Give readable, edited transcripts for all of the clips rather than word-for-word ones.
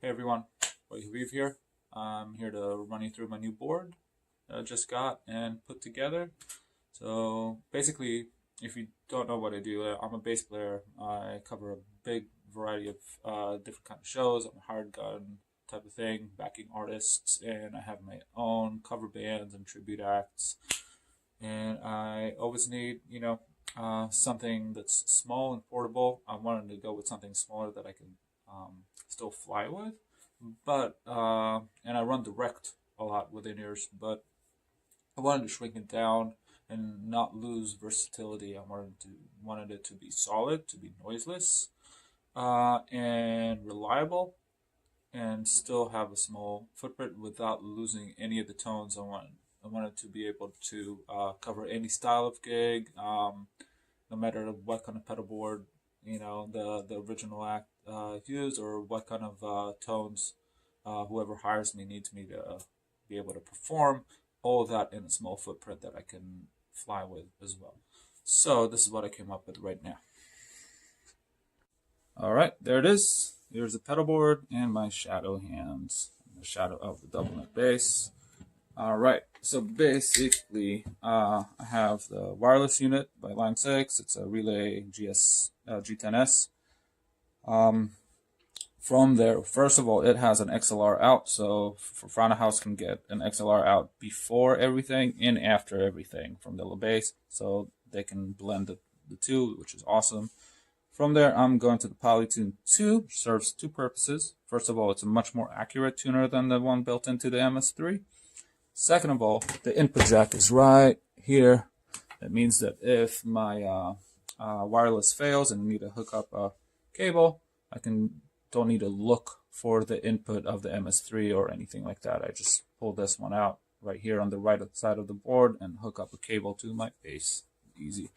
Hey everyone, Weave here. I'm here to run you through my new board that I just got and put together. So basically, if you don't know what I do, I'm a bass player. I cover a big variety of different kind of shows. I'm a hired gun type of thing, backing artists, and I have my own cover bands and tribute acts. And I always need, something that's small and portable. I wanted to go with something smaller that I can still fly with, but and I run direct a lot with in-ears, but I wanted to shrink it down and not lose versatility. I wanted it to be solid, to be noiseless, and reliable, and still have a small footprint without losing any of the tones. I wanted to be able to cover any style of gig, no matter what kind of pedal board the original act used, or what kind of tones whoever hires me needs me to be able to perform. All of that in a small footprint that I can fly with as well. So this is what I came up with right now. All right, there it is. Here's the pedal board and my shadow hands, the shadow of the double neck bass. All right, so basically I have the wireless unit by Line 6. It's a Relay G10S. From there, first of all, it has an XLR out, so for front of house can get an XLR out before everything and after everything from the bass, so they can blend the two, which is awesome. From there, I'm going to the Polytune 2, which serves two purposes. First of all, it's a much more accurate tuner than the one built into the MS3. Second of all, the input jack is right here. That means that if my wireless fails and I need to hook up a cable, I don't need to look for the input of the MS3 or anything like that. I just pull this one out right here on the right side of the board and hook up a cable to my bass. Easy.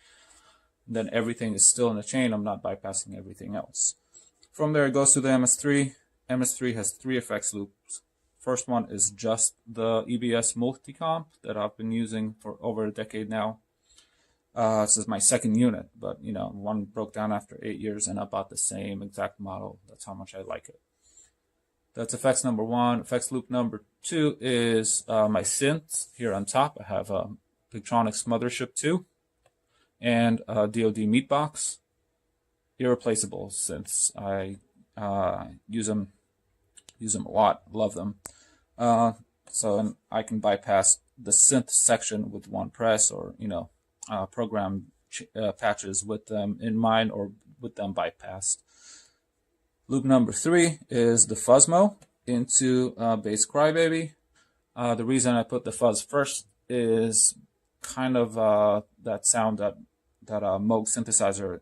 And then everything is still in the chain. I'm not bypassing everything else. From there, it goes to the MS3. MS3 has 3 effects loops. First one is just the EBS multi-comp that I've been using for over a decade now. This is my second unit, but one broke down after 8 years and I bought the same exact model. That's how much I like it. That's effects number 1. Effects loop number 2 is my synths. Here on top, I have a Victronics Mothership 2 and a DoD Meatbox. Irreplaceable synths. I use them a lot. Love them. So I can bypass the synth section with one press, or program patches with them in mind or with them bypassed. Loop number 3 is the Fuzzmo into Bass Crybaby. The reason I put the fuzz first is kind of that sound that Moog synthesizer,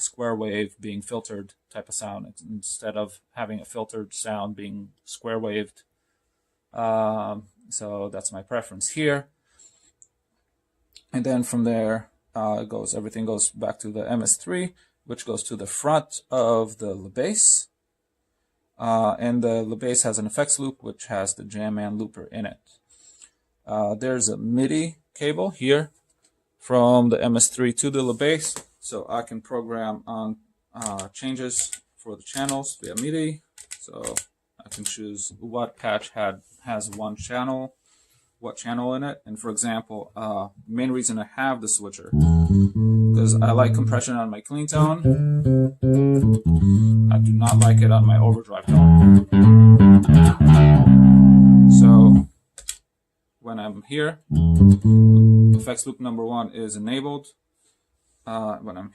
square wave being filtered type of sound, instead of having a filtered sound being square waved. So that's my preference here. And then from there, everything goes back to the MS3, which goes to the front of the bass. And the bass has an effects loop, which has the Jamman looper in it. There's a MIDI cable here from the MS3 to the bass, so I can program on changes for the channels via MIDI. So I can choose what patch has what channel in it. And for example, the main reason I have the switcher, because I like compression on my clean tone. I do not like it on my overdrive tone. So when I'm here, effects loop number 1 is enabled. When I'm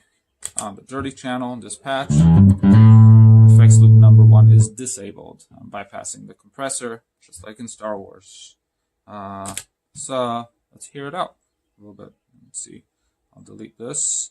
on the dirty channel, this patch, effects loop number 1 is disabled. I'm bypassing the compressor, just like in Star Wars. So let's hear it out a little bit. Let's see. I'll delete this.